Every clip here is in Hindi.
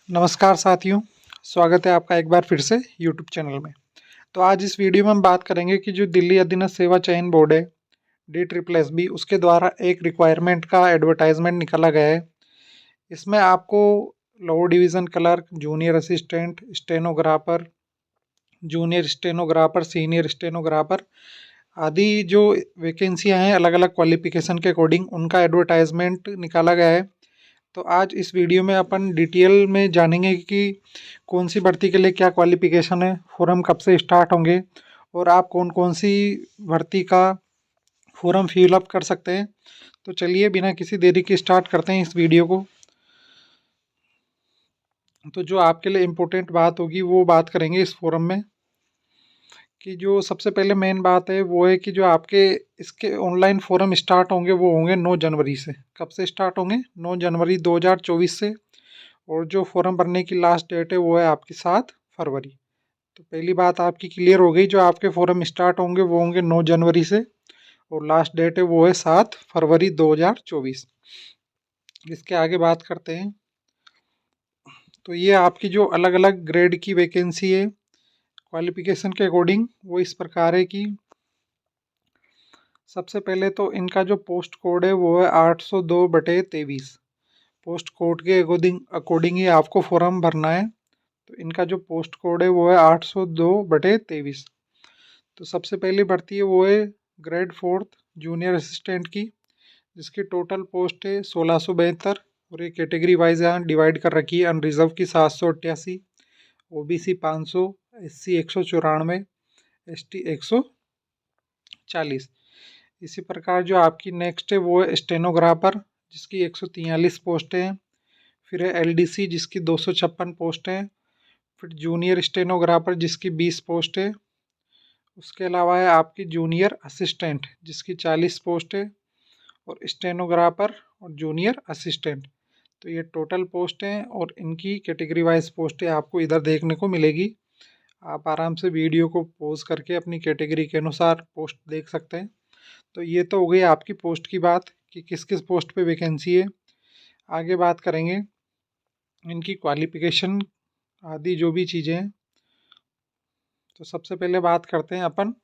नमस्कार साथियों, स्वागत है आपका एक बार फिर से यूट्यूब चैनल में। तो आज इस वीडियो में हम बात करेंगे कि जो दिल्ली अधीनस्थ सेवा चयन बोर्ड है DSSB उसके द्वारा एक रिक्वायरमेंट का एडवर्टाइजमेंट निकाला गया है। इसमें आपको lower division clerk, junior assistant, stenographer, junior stenographer, senior stenographer आदि जो वैकेंसियाँ हैं अलग अलग क्वालिफिकेशन के अकॉर्डिंग उनका एडवर्टाइजमेंट निकाला गया है। तो आज इस वीडियो में अपन डिटेल में जानेंगे कि कौन सी भर्ती के लिए क्या क्वालिफिकेशन है, फॉर्म कब से स्टार्ट होंगे और आप कौन कौन सी भर्ती का फॉर्म फिल अप कर सकते हैं। तो चलिए बिना किसी देरी के स्टार्ट करते हैं इस वीडियो को। तो जो आपके लिए इम्पोर्टेंट बात होगी वो बात करेंगे इस फॉर्म में कि जो सबसे पहले मेन बात है वो है कि जो आपके इसके ऑनलाइन फॉर्म स्टार्ट होंगे वो होंगे 9 जनवरी से। कब से स्टार्ट होंगे? 9 जनवरी 2024 से। और जो फॉर्म भरने की लास्ट डेट है वो है आपकी 7 फरवरी। तो पहली बात आपकी क्लियर हो गई, जो आपके फॉर्म स्टार्ट होंगे वो होंगे 9 जनवरी से और लास्ट डेट है वो है 7 फरवरी 2024। इसके आगे बात करते हैं। तो ये आपकी जो अलग अलग ग्रेड की वैकेंसी है क्वालिफिकेशन के अकॉर्डिंग वो इस प्रकार है कि सबसे पहले तो इनका जो पोस्ट कोड है वो है 802/23। पोस्ट कोड के अकॉर्डिंग ही आपको फॉर्म भरना है। तो इनका जो पोस्ट कोड है वो है 802/23। तो सबसे पहली भर्ती है वो है ग्रेड 4 जूनियर असिस्टेंट की, जिसकी टोटल पोस्ट है 1672 और ये कैटेगरी वाइज यहाँ डिवाइड कर रखी है। अनरिजर्व की 788, OBC 500, SC 194, ST 140। इसी प्रकार जो आपकी नेक्स्ट है वो है स्टेनोग्राफर, जिसकी 143 पोस्टें हैं। फिर है LDC जिसकी 256 पोस्ट हैं। फिर जूनियर स्टेनोग्राफर जिसकी 20 पोस्ट है। उसके अलावा है आपकी जूनियर असिस्टेंट जिसकी 40 पोस्ट है और स्टेनोग्राफर और जूनियर असिस्टेंट। तो ये टोटल पोस्ट हैं और इनकी कैटेगरी वाइज पोस्टें आपको इधर देखने को मिलेगी। आप आराम से वीडियो को पॉज करके अपनी कैटेगरी के अनुसार पोस्ट देख सकते हैं। तो ये तो हो गई आपकी पोस्ट की बात कि किस किस पोस्ट पे वैकेंसी है। आगे बात करेंगे इनकी क्वालिफिकेशन आदि जो भी चीज़ें हैं। तो सबसे पहले बात करते हैं अपन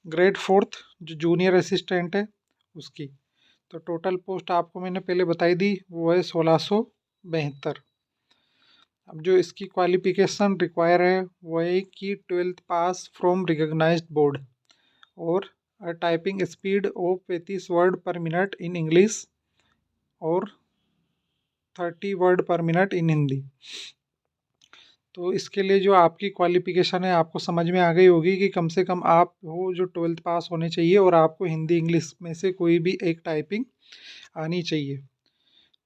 ग्रेड 4 जो जूनियर असिस्टेंट है उसकी। तो टोटल पोस्ट आपको मैंने पहले बताई दी वो है 1672। अब जो इसकी क्वालिफिकेशन रिक्वायर है वो है कि 12th pass from recognised board और typing speed of 35 word per minute in English और 30 वर्ड पर मिनट इन हिंदी। तो इसके लिए जो आपकी क्वालिफिकेशन है आपको समझ में आ गई होगी कि कम से कम आप हो जो 12th पास होने चाहिए और आपको हिंदी इंग्लिश में से कोई भी एक टाइपिंग आनी चाहिए।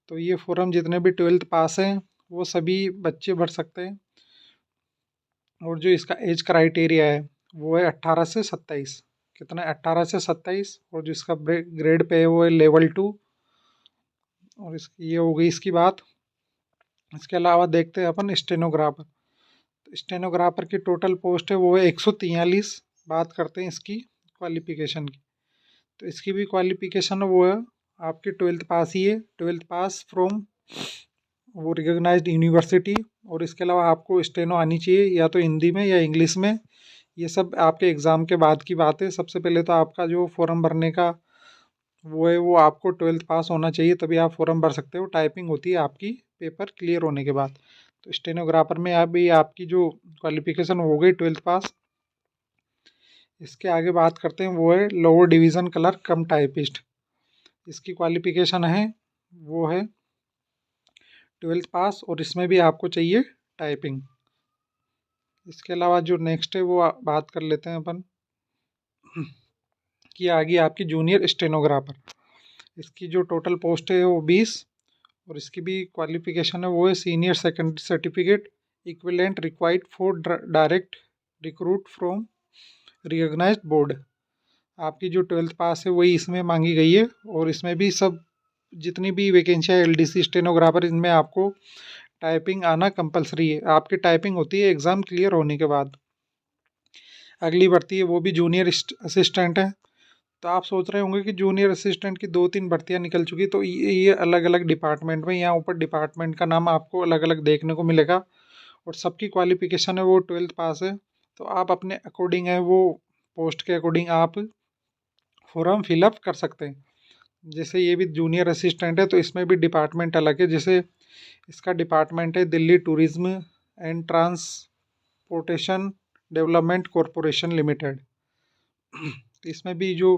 तो ये फॉर्म जितने भी 12th पास हैं वो सभी बच्चे भर सकते हैं। और जो इसका एज क्राइटेरिया है वो है 18 से 27। कितना? 18 से 27। और जो इसका ग्रेड पे है वो है लेवल 2। और ये हो गई इसकी बात। इसके अलावा देखते हैं अपन स्टेनोग्राफर। तो स्टेनोग्राफर की टोटल पोस्ट है वो है 143। बात करते हैं इसकी क्वालिफिकेशन की। तो इसकी भी क्वालिफिकेशन वो है आपकी 12th पास ही है। 12th पास फ्रॉम वो रिकॉग्नाइज्ड यूनिवर्सिटी। और इसके अलावा आपको स्टेनो आनी चाहिए या तो हिंदी में या इंग्लिश में। ये सब आपके एग्ज़ाम के बाद की बात है। सबसे पहले तो आपका जो फॉर्म भरने का वो है वो आपको 12th पास होना चाहिए, तभी आप फॉर्म भर सकते हो। टाइपिंग होती है आपकी पेपर क्लियर होने के बाद। तो स्टेनोग्राफर में अभी आपकी जो क्वालिफिकेशन हो गई 12th पास। इसके आगे बात करते हैं वो है लोअर डिवीज़न क्लर्क कम टाइपिस्ट। इसकी क्वालिफिकेशन है वो है 12th पास और इसमें भी आपको चाहिए टाइपिंग। इसके अलावा जो नेक्स्ट है वो बात कर लेते हैं अपन कि आगे आपकी जूनियर स्टेनोग्राफर। इसकी जो टोटल पोस्ट है वो 20 और इसकी भी क्वालिफिकेशन है वो है senior secondary certificate equivalent required for direct recruit from recognised board. आपकी जो 12th पास है वही इसमें मांगी गई है। और इसमें भी सब जितनी भी वैकेंसियाँ LDC स्टेनोग्राफर इनमें आपको टाइपिंग आना कंपलसरी है। आपकी टाइपिंग होती है एग्ज़ाम क्लियर होने के बाद। अगली भर्ती है वो भी जूनियर असिस्टेंट है। तो आप सोच रहे होंगे कि जूनियर असिस्टेंट की 2-3 भर्तियां निकल चुकी, तो ये अलग अलग डिपार्टमेंट में, यहाँ ऊपर डिपार्टमेंट का नाम आपको अलग अलग देखने को मिलेगा और सबकी क्वालिफिकेशन है वो 12th पास है। तो आप अपने अकॉर्डिंग है वो पोस्ट के अकॉर्डिंग आप फॉर्म फिलअप कर सकते हैं। जैसे ये भी जूनियर असिस्टेंट है तो इसमें भी डिपार्टमेंट अलग है। जैसे इसका डिपार्टमेंट है Delhi tourism and transportation development corporation limited. तो इसमें भी जो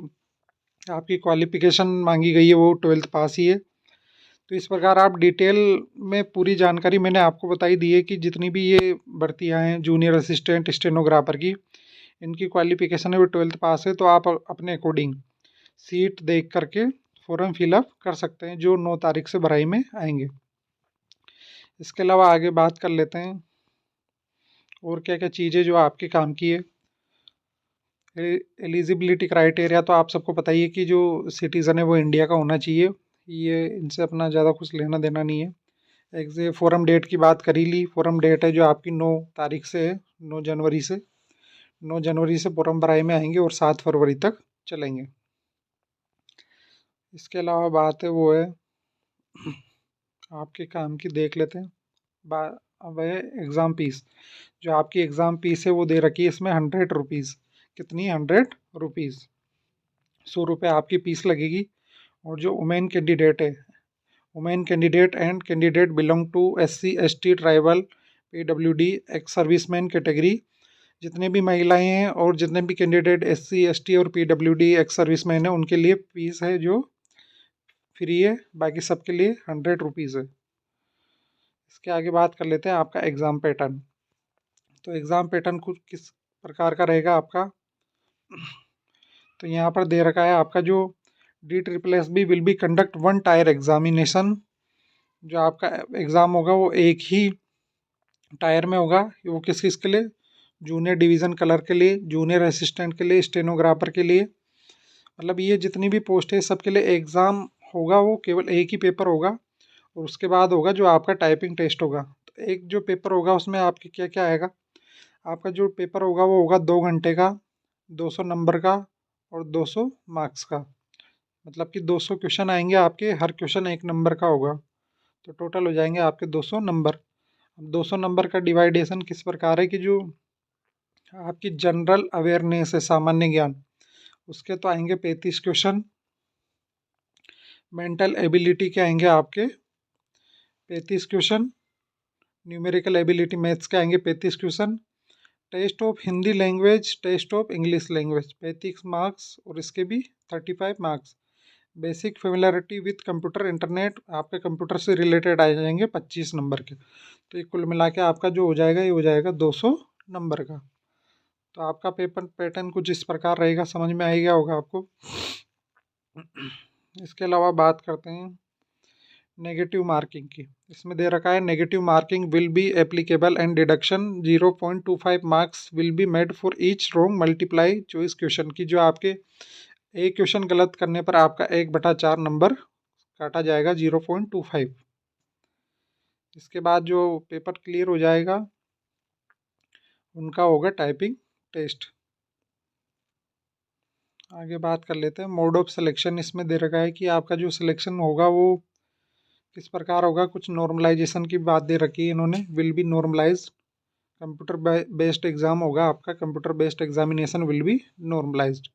आपकी क्वालिफिकेशन मांगी गई है वो 12th पास ही है। तो इस प्रकार आप डिटेल में पूरी जानकारी मैंने आपको बताई दी है कि जितनी भी ये भर्तियां हैं जूनियर असिस्टेंट स्टेनोग्राफर की, इनकी क्वालिफिकेशन है वो 12th पास है। तो आप अपने अकॉर्डिंग सीट देख करके फॉर्म फिलअप कर सकते हैं जो 9 तारीख से भराई में आएंगे। इसके अलावा आगे बात कर लेते हैं और क्या क्या चीज़ें जो आपके काम की है। एलिजिबिलिटी क्राइटेरिया तो आप सबको पता ही है कि जो सिटीज़न है वो इंडिया का होना चाहिए, ये इनसे अपना ज़्यादा कुछ लेना देना नहीं है। एक फॉरम डेट की बात कर ही ली, फॉरम डेट है जो आपकी 9 तारीख से है, 9 जनवरी से। 9 जनवरी से फॉरम भराई में आएंगे और 7 फरवरी तक चलेंगे। इसके अलावा बात है वो है आपके काम की देख लेते हैं। अब है एग्ज़ाम फीस। जो आपकी एग्ज़ाम फीस है वो दे रखी है इसमें 100 रुपीज़। कितनी? 100 रुपीज़। 100 रुपये आपकी फीस लगेगी। और जो वुमेन कैंडिडेट है, women candidate and candidate belong to SC ST tribal PWD ex serviceman category, जितने भी महिलाएं हैं और जितने भी कैंडिडेट SC ST और PWD एक्स सर्विसमैन है उनके लिए फीस है जो फ्री है, बाकी सबके लिए 100 रुपीज़ है। इसके आगे बात कर लेते हैं आपका एग्ज़ाम पैटर्न। तो एग्ज़ाम पैटर्न कुछ किस प्रकार का रहेगा आपका, तो यहाँ पर दे रखा है आपका जो DSSB will be conduct 1 tyre examination. जो आपका एग्ज़ाम होगा वो एक ही टायर में होगा। वो किस किस के लिए? जूनियर डिवीज़न क्लर्क के लिए, जूनियर असिस्टेंट के लिए, स्टेनोग्राफर के लिए, मतलब ये जितनी भी पोस्ट है सबके लिए एग्ज़ाम होगा। वो केवल एक ही पेपर होगा और उसके बाद होगा जो आपका टाइपिंग टेस्ट होगा। तो एक जो पेपर होगा उसमें आपके क्या क्या आएगा, आपका जो पेपर होगा वो होगा 2 घंटे का, 200 नंबर का और 200 मार्क्स का। मतलब कि 200 क्वेश्चन आएंगे आपके, हर क्वेश्चन 1 नंबर का होगा, तो टोटल हो जाएंगे आपके 200 नंबर। 200 नंबर का डिवाइडेशन किस प्रकार है कि जो आपकी जनरल अवेयरनेस है, सामान्य ज्ञान, उसके तो आएंगे 35 क्वेश्चन। मेंटल एबिलिटी के आएंगे आपके 35 क्वेश्चन। न्यूमेरिकल एबिलिटी मैथ्स के आएंगे 35 question. Test of Hindi language, test of English language 35 marks और इसके भी 35 marks. Basic familiarity with computer internet, आपके कंप्यूटर से रिलेटेड आ जाएंगे 25 नंबर के। तो ये कुल मिला के आपका जो हो जाएगा ये हो जाएगा 200 नंबर का। तो आपका पेपर पैटर्न कुछ इस प्रकार रहेगा, समझ में आ गया होगा आपको। इसके अलावा बात करते हैं नेगेटिव मार्किंग की। इसमें दे रखा है negative marking will be applicable and deduction 0.25 marks will be made for each wrong multiply choice question की। जो आपके एक क्वेश्चन गलत करने पर आपका 1/4 नंबर काटा जाएगा, 0.25। इसके बाद जो पेपर क्लियर हो जाएगा उनका होगा टाइपिंग टेस्ट। आगे बात कर लेते हैं मोड ऑफ सिलेक्शन। इसमें दे रखा है कि आपका जो सिलेक्शन होगा वो किस प्रकार होगा। कुछ नॉर्मलाइजेशन की बात दे रखी है इन्होंने, will be normalised. Computer based exam होगा आपका, computer based examination will be normalised.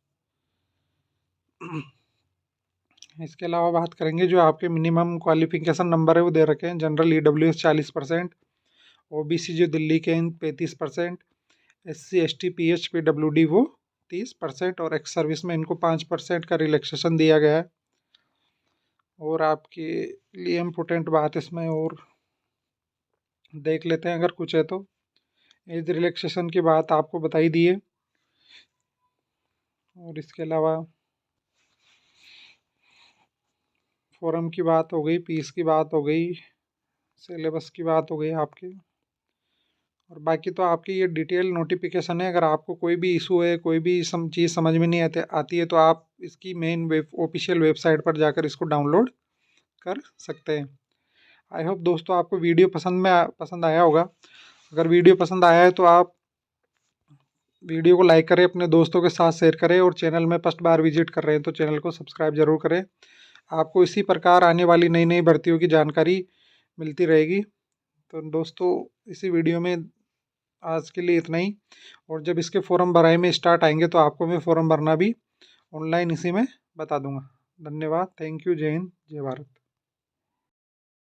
इसके अलावा बात करेंगे जो आपके मिनिमम क्वालिफिकेशन नंबर है वो दे रखे हैं। जनरल EWS 40%, OBC जो दिल्ली के 35%, SC ST PH PWD वो 30% और एक्स सर्विस में इनको 5% का रिलैक्सेशन दिया गया है। और आपके लिए इम्पोर्टेंट बात इसमें और देख लेते हैं अगर कुछ है तो। एज रिलैक्सेशन की बात आपको बताई दी है और इसके अलावा फॉरम की बात हो गई, फीस की बात हो गई, सिलेबस की बात हो गई आपकी। और बाकी तो आपकी ये डिटेल नोटिफिकेशन है। अगर आपको कोई भी इशू है, कोई भी चीज़ समझ में नहीं आती है तो आप इसकी मेन ऑफिशियल वेबसाइट पर जाकर इसको डाउनलोड कर सकते हैं। आई होप दोस्तों आपको वीडियो पसंद आया होगा। अगर वीडियो पसंद आया है तो आप वीडियो को लाइक करें, अपने दोस्तों के साथ शेयर करें और चैनल में फर्स्ट बार विजिट कर रहे हैं तो चैनल को सब्सक्राइब जरूर करें। आपको इसी प्रकार आने वाली नई नई भर्तियों की जानकारी मिलती रहेगी। तो दोस्तों इसी वीडियो में आज के लिए इतना ही, और जब इसके फॉर्म भराई में स्टार्ट आएंगे तो आपको मैं फॉर्म भरना भी ऑनलाइन इसी में बता दूंगा। धन्यवाद, थैंक यू, जय हिंद, जय भारत।